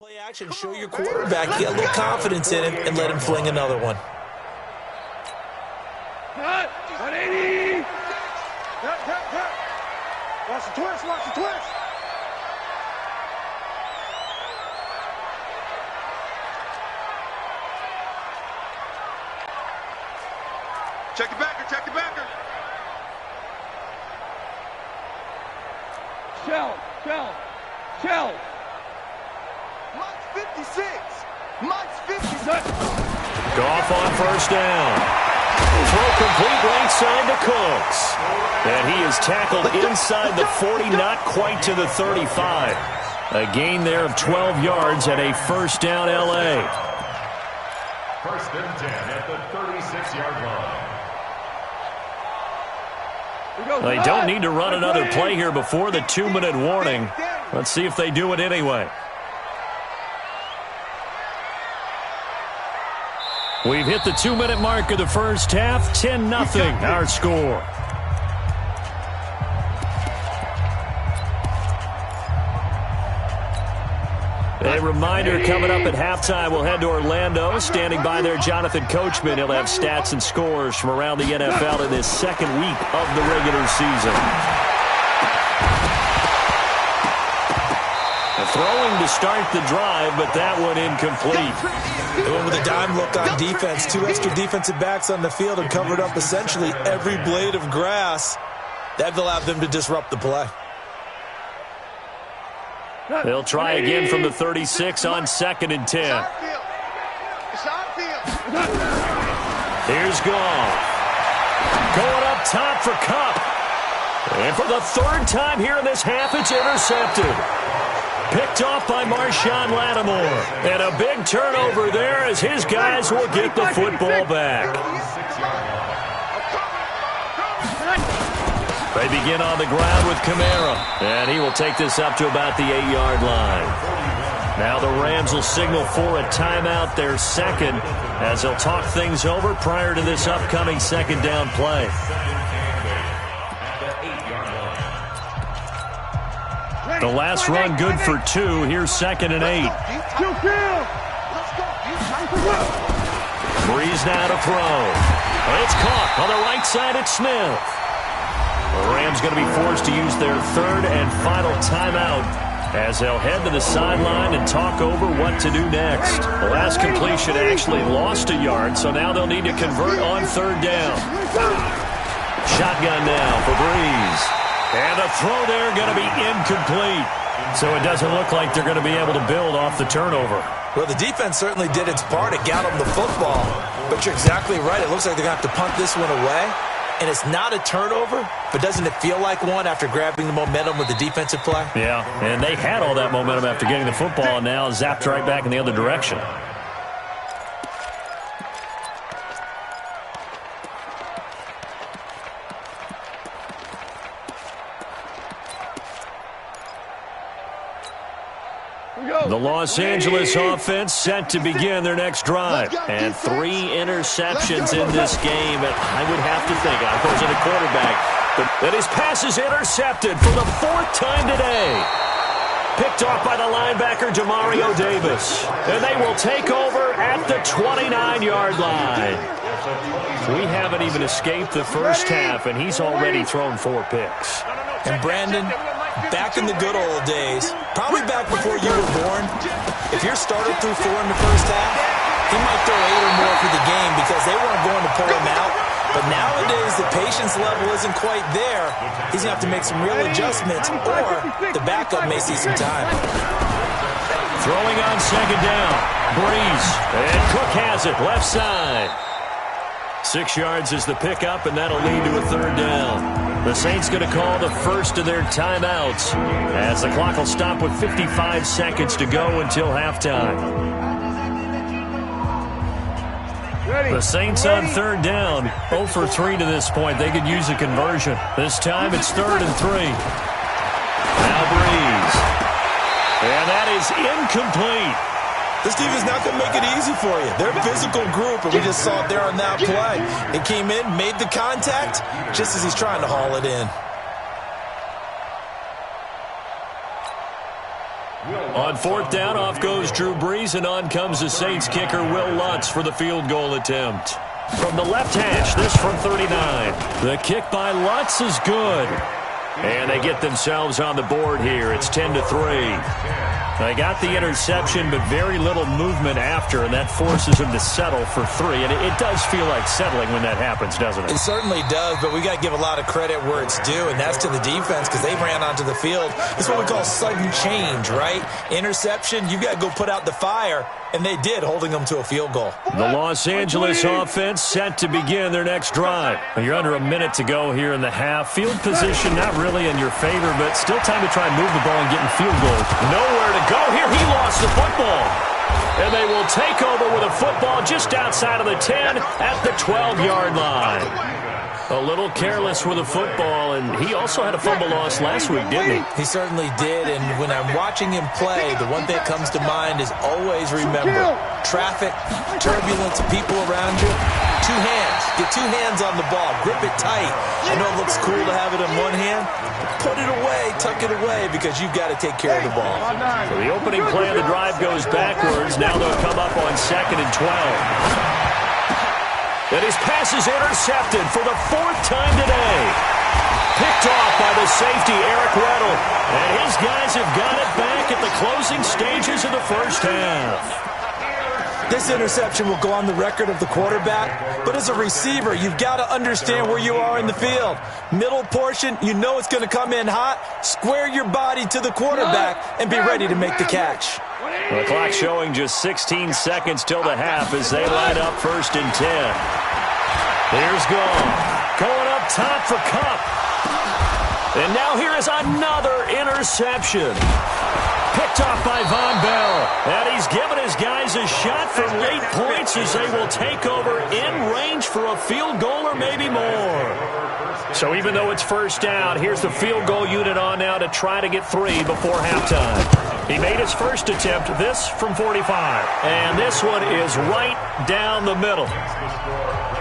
Play action, show your quarterback, get a little confidence in him, and let him fling another one. Cut! 180! Cut! Watch the twist, watch the twist! Check the backer, check the backer! Shell! Mike's 56! Mike's 56! Goff on first down. Throw complete right side to Cooks. And he is tackled inside the 40, not quite to the 35. A gain there of 12 yards and a first down L.A. First and 10 at the 36-yard line. They don't need to run another play here before the 2-minute warning. Let's see if they do it anyway. We've hit the 2-minute mark of the first half. 10-0 our score. A reminder, coming up at halftime, we'll head to Orlando. Standing by there, Jonathan Coachman. He'll have stats and scores from around the NFL in this second week of the regular season. Throwing to start the drive, but that one incomplete. Going with a dime look on defense. 2 extra defensive backs on the field and covered up essentially every blade of grass. That allowed them to disrupt the play. They'll try again from the 36 on 2nd and 10. Here's Goff. Going up top for Kupp. And for the 3rd time here in this half, it's intercepted. Picked off by Marshawn Lattimore. And a big turnover there as his guys will get the football back. They begin on the ground with Kamara. And he will take this up to about the 8-yard line. Now the Rams will signal for a timeout, their second, as they'll talk things over prior to this upcoming second down play. The last run good for 2. Here's 2nd and 8. Breeze now to throw. It's caught on the right side at Smith. The Rams going to be forced to use their 3rd and final timeout as they'll head to the sideline and talk over what to do next. The last completion actually lost a yard, so now they'll need to convert on 3rd down. Shotgun now for Breeze. And the throw there going to be incomplete. So it doesn't look like they're going to be able to build off the turnover. Well, the defense certainly did its part. It got them the football. But you're exactly right. It looks like they're going to have to punt this one away. And it's not a turnover, but doesn't it feel like one after grabbing the momentum with the defensive play? Yeah, and they had all that momentum after getting the football and now zapped right back in the other direction. The Los Angeles offense set to begin their next drive. And 3 interceptions in this game. And I would have to think, of course, in a quarterback, but that his pass is intercepted for the 4th time today. Picked off by the linebacker, Demario Davis. And they will take over at the 29-yard line. We haven't even escaped the first half, and he's already thrown 4 picks. And Brandon, back in the good old days, probably back before you were born, if your starter threw 4 in the first half, he might throw 8 or more for the game because they weren't going to pull him out. But nowadays, the patience level isn't quite there. He's going to have to make some real adjustments, or the backup may see some time. Throwing on 2nd down. Breeze. And Cook has it, left side. 6 yards is the pickup, and that'll lead to a 3rd down. The Saints going to call the first of their timeouts as the clock will stop with 55 seconds to go until halftime. The Saints on 3rd down, 0 for 3 to this point. They could use a conversion. This time it's 3rd and 3. Now Breeze. And that is incomplete. This team is not going to make it easy for you. They're a physical group, and we just saw it there on that play. It came in, made the contact, just as he's trying to haul it in. On fourth down, off goes Drew Brees, and on comes the Saints kicker Will Lutz for the field goal attempt. From the left hash, this from 39. The kick by Lutz is good. And they get themselves on the board here. It's 10-3. They got the interception, but very little movement after, and that forces them to settle for 3. And it does feel like settling when that happens, doesn't it? It certainly does, but we got to give a lot of credit where it's due, and that's to the defense because they ran onto the field. It's what we call sudden change, right? Interception, you got to go put out the fire, and they did, holding them to a field goal. The Los Angeles offense set to begin their next drive. You're under a minute to go here in the half. Field position not really in your favor, but still time to try and move the ball and get in field goal. Nowhere to go here. He lost the football. And they will take over with a football just outside of the 10 at the 12-yard line. A little careless with a football, and he also had a fumble loss last week, didn't he? He certainly did, and when I'm watching him play, the one thing that comes to mind is always remember, traffic, turbulence, people around you, 2 hands. Get 2 hands on the ball. Grip it tight. I know it looks cool to have it in one hand. Put it away, tuck it away, because you've got to take care of the ball. So the opening play of the drive goes backwards. Now they'll come up on 2nd and 12. And his pass is intercepted for the 4th time today. Picked off by the safety, Eric Weddle. And his guys have got it back at the closing stages of the first half. This interception will go on the record of the quarterback, but as a receiver, you've got to understand where you are in the field. Middle portion, you know it's going to come in hot. Square your body to the quarterback and be ready to make the catch. The clock showing just 16 seconds till the half as they line up 1st and 10. Here's Gone. Going up top for Kupp. And now here is another interception. Picked off by Von Bell. And he's given his guys a shot for late points as they will take over in range for a field goal or maybe more. So even though it's first down, here's the field goal unit on now to try to get 3 before halftime. He made his first attempt, this from 45. And this one is right down the middle.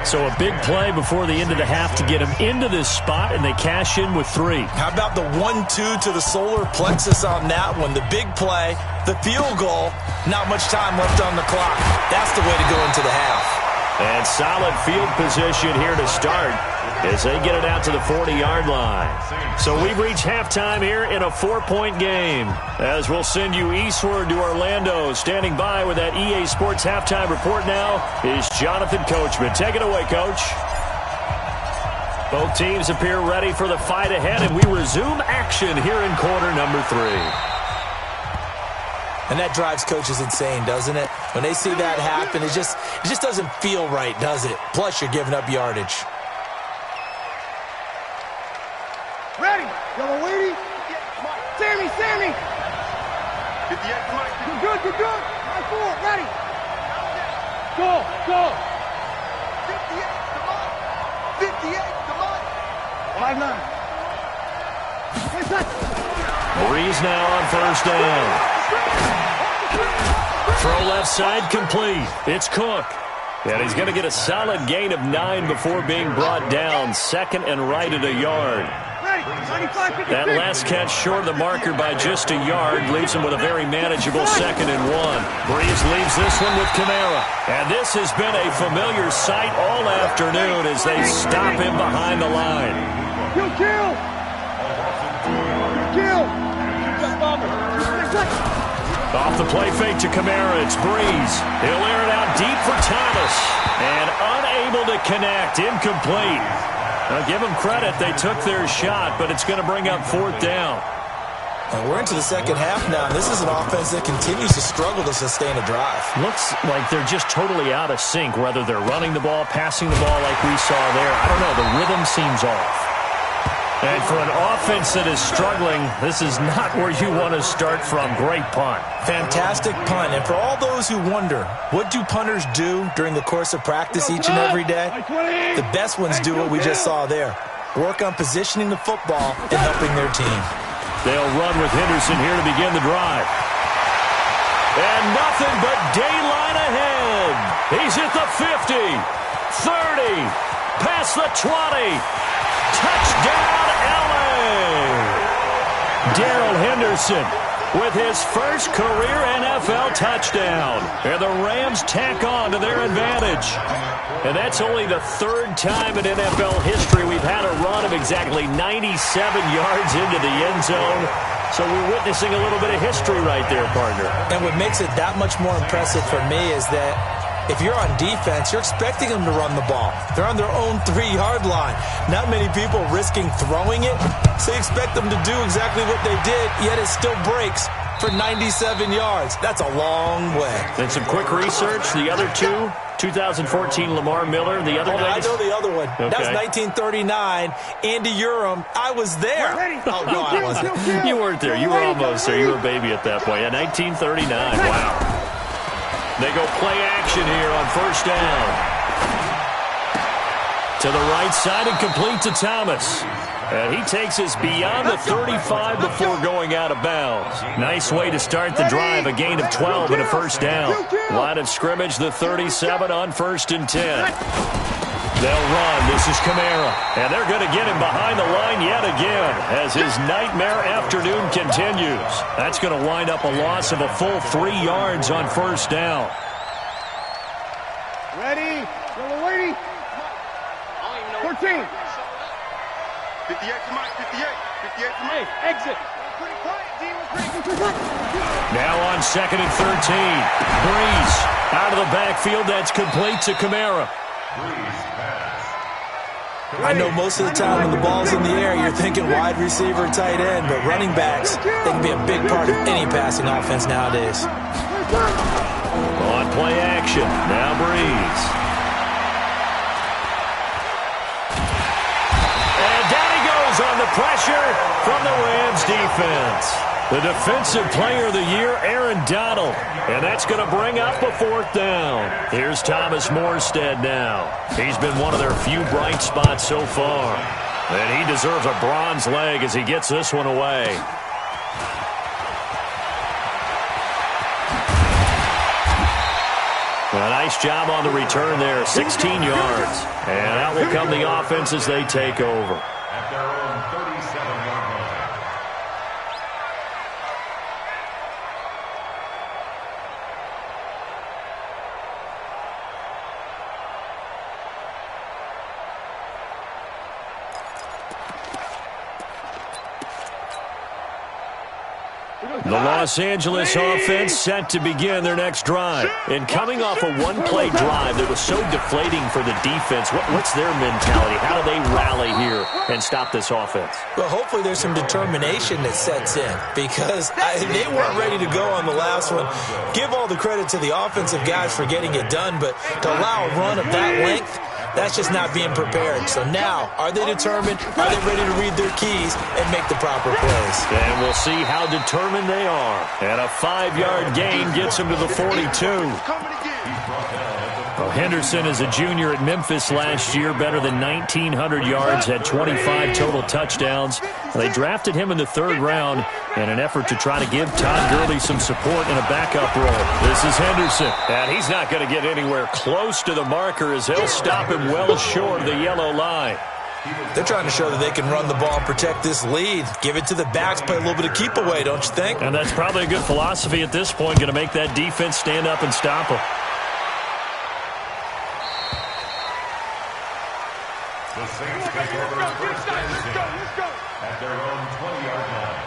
So a big play before the end of the half to get him into this spot, and they cash in with 3. How about the 1-2 to the solar plexus on that one? The big play, the field goal, not much time left on the clock. That's the way to go into the half. And solid field position here to start as they get it out to the 40-yard line. So we've reached halftime here in a 4-point game. As we'll send you eastward to Orlando. Standing by with that EA Sports halftime report now is Jonathan Coachman. Take it away, Coach. Both teams appear ready for the fight ahead, and we resume action here in quarter number 3. And that drives coaches insane, doesn't it? When they see that happen, it just doesn't feel right, does it? Plus, you're giving up yardage. Ready. Yellow lady. Sammy. 58, Mike. You're good. High 4, ready. Go. 58, come on. 58, come on. 5-9. Breeze now on first down. Throw left side complete. It's Cook. And he's going to get a solid gain of 9 before being brought down. 2nd and right at a yard. That last catch short of the marker by just a yard leaves him with a very manageable 2nd and 1. Breeze leaves this one with Kamara. And this has been a familiar sight all afternoon as they stop him behind the line. Kill. Off the play fake to Kamara, it's Breeze. He'll air it out deep for Thomas. And unable to connect, incomplete. Now give them credit, they took their shot, but it's going to bring up 4th down. And we're into the second half now. This is an offense that continues to struggle to sustain a drive. Looks like they're just totally out of sync, whether they're running the ball, passing the ball like we saw there. I don't know, the rhythm seems off. And for an offense that is struggling, this is not where you want to start from. Great punt. Fantastic punt. And for all those who wonder, what do punters do during the course of practice each and every day? The best ones do what we just saw there. Work on positioning the football and helping their team. They'll run with Henderson here to begin the drive. And nothing but daylight ahead. He's at the 50, 30, past the 20. Touchdown, L.A. Darrell Henderson with his first career NFL touchdown. And the Rams tack on to their advantage. And that's only the third time in NFL history we've had a run of exactly 97 yards into the end zone. So we're witnessing a little bit of history right there, partner. And what makes it that much more impressive for me is that if you're on defense, you're expecting them to run the ball. They're on their own 3-yard line. Not many people risking throwing it, so you expect them to do exactly what they did, yet it still breaks for 97 yards. That's a long way. And some quick research. The other two, 2014 Lamar Miller. The other I know the other one. Okay. That was 1939. Andy Urim. I was there. Oh, no, I wasn't. You weren't there. You were almost there. You were a baby at that point. Yeah, 1939. Wow. They go play action here on first down. To the right side and complete to Thomas. And he takes us beyond the 35 before going out of bounds. Nice way to start the drive. A gain of 12 and a first down. Line of scrimmage, the 37 on 1st and 10. They'll run. This is Kamara. And they're going to get him behind the line yet again as his nightmare afternoon continues. That's going to wind up a loss of a full 3 yards on first down. Ready? Yellow lady. 14. 58 to Mike. 58. 58 to Mike. Exit. Pretty quiet, D. We're pretty. Now on 2nd and 13. Breeze out of the backfield. That's complete to Kamara. I know most of the time when the ball's in the air, you're thinking wide receiver, tight end, but running backs, they can be a big part of any passing offense nowadays. On play action. Now Breeze. And down he goes on the pressure from the Rams defense. The defensive player of the year, Aaron Donald. And that's going to bring up a 4th down. Here's Thomas Morstead now. He's been one of their few bright spots so far. And he deserves a bronze leg as he gets this one away. A nice job on the return there, 16 yards. And out will come the offense as they take over. At their own 37-yard line. The Los Angeles offense set to begin their next drive. And coming off a one-play drive that was so deflating for the defense, what's their mentality? How do they rally here and stop this offense? Well, hopefully there's some determination that sets in because they weren't ready to go on the last one. Give all the credit to the offensive guys for getting it done, but to allow a run of that length, that's just not being prepared. So now, are they determined? Are they ready to read their keys and make the proper plays? And we'll see how determined they are. And a 5-yard gain gets them to the 42. Well, Henderson is a junior at Memphis last year, better than 1,900 yards, had 25 total touchdowns. They drafted him in the 3rd round in an effort to try to give Todd Gurley some support in a backup role. This is Henderson, and he's not going to get anywhere close to the marker as he'll stop him well short of the yellow line. They're trying to show that they can run the ball and protect this lead. Give it to the backs, play a little bit of keep away, don't you think? And that's probably a good philosophy at this point, going to make that defense stand up and stop him. The Saints take over first and 10 at their own 20-yard line.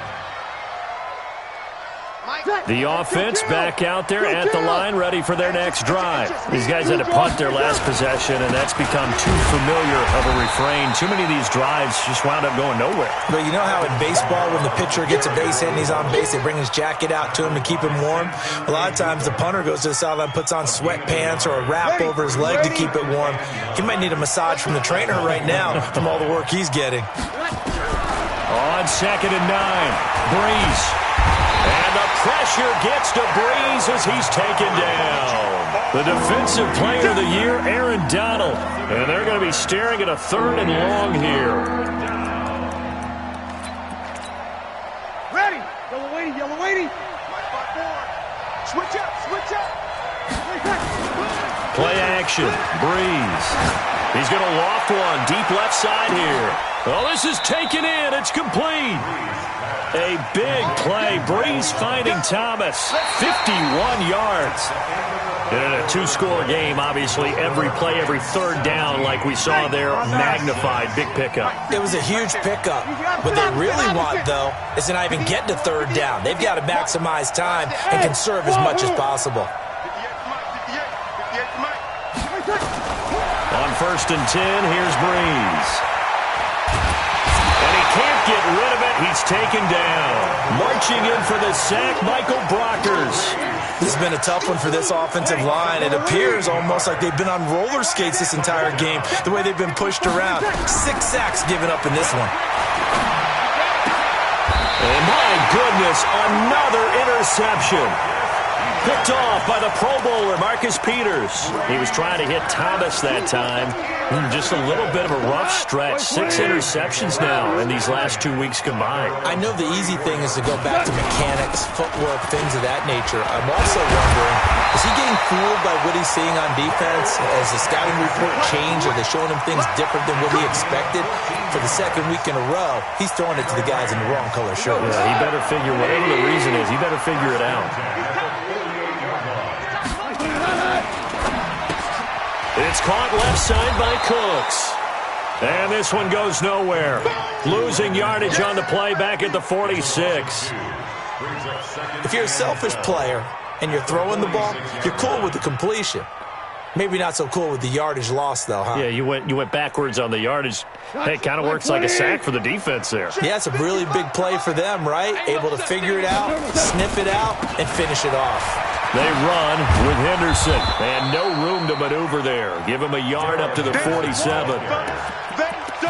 The offense back out there at the line, ready for their next drive. These guys had to punt their last possession, and that's become too familiar of a refrain. Too many of these drives just wound up going nowhere. But you know how in baseball, when the pitcher gets a base hit and he's on base, they bring his jacket out to him to keep him warm? A lot of times the punter goes to the sideline, puts on sweatpants or a wrap over his leg to keep it warm. He might need a massage from the trainer right now from all the work he's getting. On 2nd and 9, Breeze. And the pressure gets to Breeze as he's taken down. The defensive player of the year, Aaron Donald. And they're going to be staring at a 3rd and long here. Ready. Yellow lady. Switch up. Play action. Breeze. He's going to loft one deep left side here. Oh, this is taken in. It's complete. A big play. Breeze finding Thomas. 51 yards. In a two-score game, obviously, every play, every third down, like we saw there, magnified. Big pickup. It was a huge pickup. What they really want, though, is to not even get to third down. They've got to maximize time and conserve as much as possible. On 1st and 10, here's Breeze. And he can't get rid of it. He's taken down. Marching in for the sack, Michael Brockers. This has been a tough one for this offensive line. It appears almost like they've been on roller skates this entire game, the way they've been pushed around. 6 sacks given up in this one. And my goodness, another interception. Picked off by the Pro Bowler, Marcus Peters. He was trying to hit Thomas that time. Just a little bit of a rough stretch. 6 interceptions now in these last 2 weeks combined. I know the easy thing is to go back to mechanics, footwork, things of that nature. I'm also wondering, is he getting fooled by what he's seeing on defense? Has the scouting report changed? Are they showing him things different than what he expected? For the second week in a row, he's throwing it to the guys in the wrong color shirts. Yeah, he better figure, whatever the reason is, he better figure it out. It's caught left side by Cooks. And this one goes nowhere. Losing yardage on the play back at the 46. If you're a selfish player and you're throwing the ball, you're cool with the completion. Maybe not so cool with the yardage loss, though, huh? Yeah, you went backwards on the yardage. Hey, it kind of works like a sack for the defense there. Yeah, it's a really big play for them, right? Able to figure it out, sniff it out, and finish it off. They run with Henderson, and no room to maneuver there. Give him a yard up to the 47.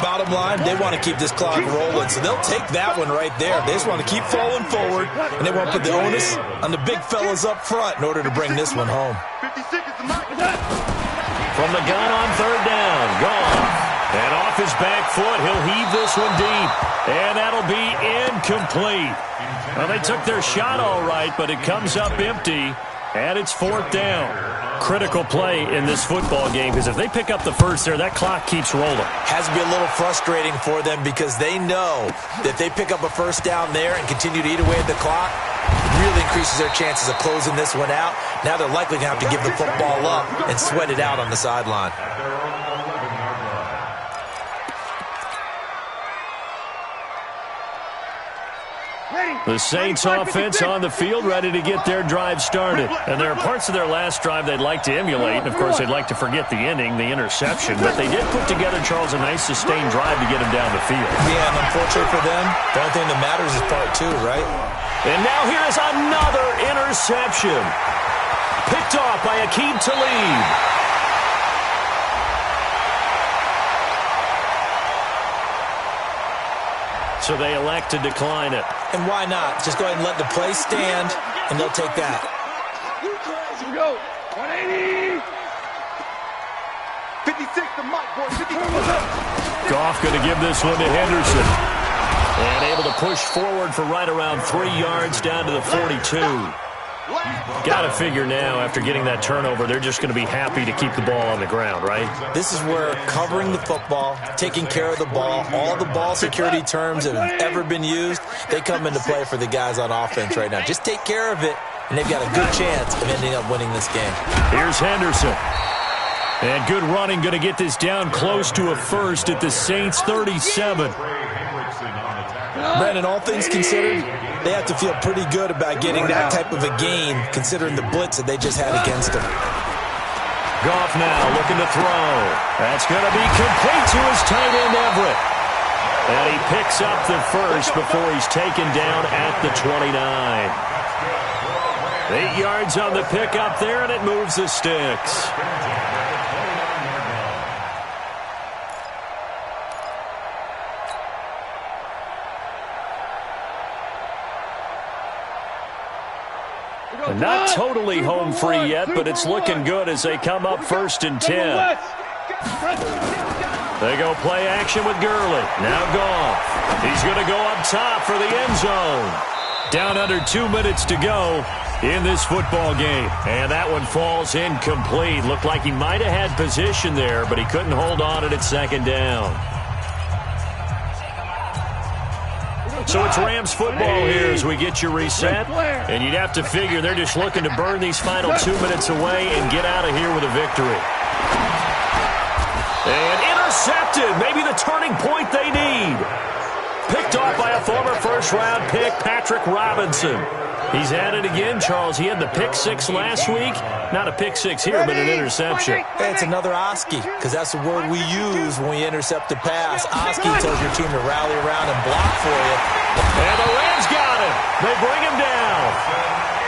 Bottom line, they want to keep this clock rolling, so they'll take that one right there. They just want to keep falling forward, and they want to put the onus on the big fellas up front in order to bring this one home. From the gun on 3rd down, Goff. And off his back foot, he'll heave this one deep. And that'll be incomplete. Well, they took their shot all right, but it comes up empty. And it's 4th down. Critical play in this football game, because if they pick up the first there, that clock keeps rolling. Has to be a little frustrating for them because they know that if they pick up a first down there and continue to eat away at the clock, it really increases their chances of closing this one out. Now they're likely going to have to give the football up and sweat it out on the sideline. The Saints offense on the field, ready to get their drive started. And there are parts of their last drive they'd like to emulate. And, of course, they'd like to forget the inning, the interception. But they did put together, Charles, a nice sustained drive to get him down the field. Yeah, and unfortunately for them, the only thing that matters is part 2, right? And now here is another interception. Picked off by Aqib Talib. So they elect to decline it. And why not? Just go ahead and let the play stand, and they'll take that. Here we go. 180. 56 to Mike, boy. 56. Goff going to give this one to Henderson. And able to push forward for right around 3 yards down to the 42. Got to figure now, after getting that turnover, they're just going to be happy to keep the ball on the ground, right? This is where covering the football, taking care of the ball, all the ball security terms that have ever been used, they come into play for the guys on offense right now. Just take care of it, and they've got a good chance of ending up winning this game. Here's Henderson. And good running, going to get this down close to a first at the Saints' 37. Brandon, all things considered, they have to feel pretty good about getting that type of a gain, considering the blitz that they just had against them. Goff now looking to throw. That's going to be complete to his tight end, Everett. And he picks up the first before he's taken down at the 29. 8 yards on the pickup there, and it moves the sticks. And not totally home free yet, but it's looking good as they come up 1st and 10. They go play action with Gurley. Now Goff. He's going to go up top for the end zone. Down under 2 minutes to go in this football game. And that one falls incomplete. Looked like he might have had position there, but he couldn't hold on it at 2nd down. So it's Rams football here as we get you reset. And you'd have to figure they're just looking to burn these final 2 minutes away and get out of here with a victory. And intercepted. Maybe the turning point they need. Picked off by a former first-round pick, Patrick Robinson. He's at it again, Charles. He had the pick six last week. Not a pick six here, but an interception. Hey, it's another Oski, because that's the word we use when we intercept a pass. Oski tells your team to rally around and block for you. And the Rams got him. They bring him down.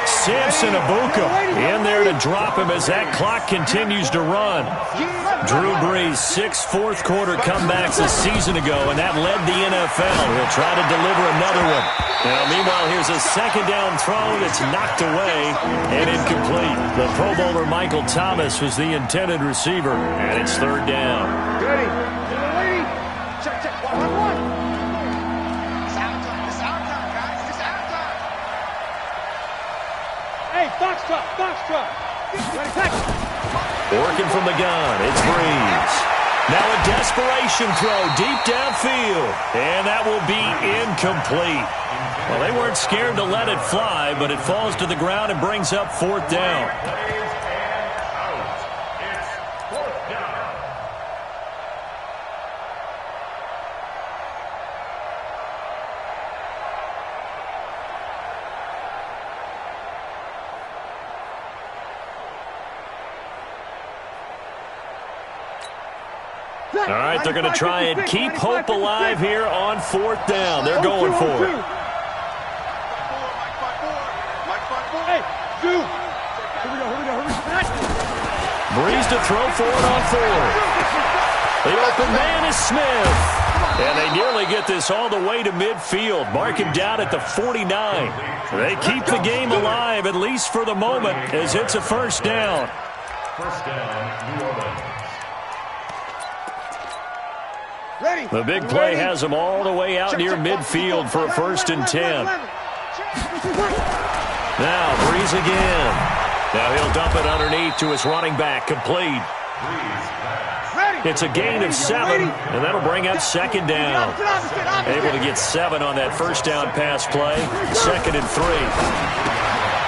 Samson Abuka in there to drop him as that clock continues to run. Drew Brees, 6 fourth-quarter comebacks a season ago, and that led the NFL. He'll try to deliver another one. Now, meanwhile, here's a second down throw that's knocked away and incomplete. The Pro Bowler Michael Thomas was the intended receiver, and it's third down. Ready. Check. 1-1. It's our time. It's our time, guys. It's our time. Hey, box truck. Ready, pack. Working from the gun, it's Brees. Now a desperation throw deep downfield, and that will be incomplete. Well, they weren't scared to let it fly, but it falls to the ground and brings up fourth down. All right, they're going to try and keep hope alive here on fourth down. They're going for it. Mike 5-4. Hey, two. Here we go. Brees to throw for it on fourth. The open man is Smith. And they nearly get this all the way to midfield. Mark him down at the 49. They keep the game alive, at least for the moment, as it's a first down. First down, New Orleans. Ready. The big play has them all the way out near midfield for a 1st and 10. Now, Brees again. Now he'll dump it underneath to his running back, complete. It's a gain of 7, and that'll bring up second down. Able to get 7 on that first down pass play. 2nd and 3.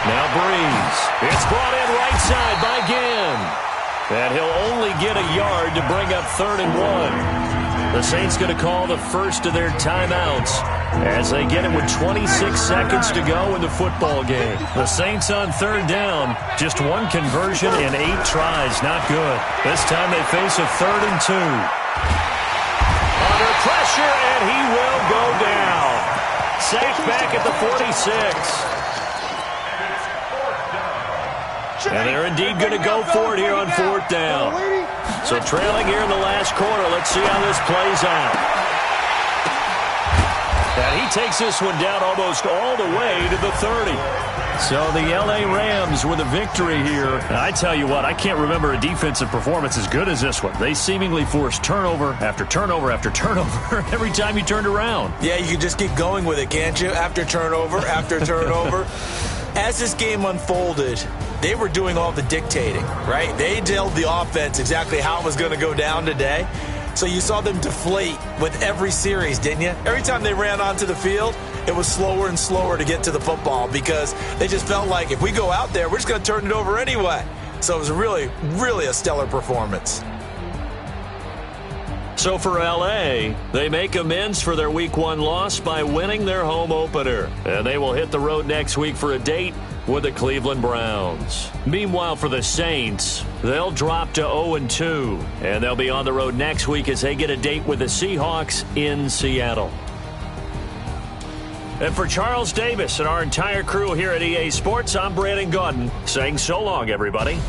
Now Brees. It's brought in right side by Ginn. And he'll only get a yard to bring up 3rd and 1. The Saints going to call the first of their timeouts as they get it with 26 seconds to go in the football game. The Saints on 3rd down, just 1 conversion in 8 tries, not good. This time they face a 3rd and 2. Under pressure, and he will go down. Sacked back at the 46. And they're indeed going to go for it here on 4th down. So trailing here in the last quarter. Let's see how this plays out. And he takes this one down almost all the way to the 30. So the L.A. Rams with a victory here. And I tell you what, I can't remember a defensive performance as good as this one. They seemingly forced turnover after turnover after turnover every time you turned around. Yeah, you can just keep going with it, can't you? After turnover, after turnover. As this game unfolded, they were doing all the dictating, right? They told the offense exactly how it was going to go down today. So you saw them deflate with every series, didn't you? Every time they ran onto the field, it was slower and slower to get to the football because they just felt like if we go out there, we're just going to turn it over anyway. So it was really, really a stellar performance. So for L.A., they make amends for their Week 1 loss by winning their home opener. And they will hit the road next week for a date with the Cleveland Browns. Meanwhile, for the Saints, they'll drop to 0-2. And they'll be on the road next week as they get a date with the Seahawks in Seattle. And for Charles Davis and our entire crew here at EA Sports, I'm Brandon Gaudin saying so long, everybody.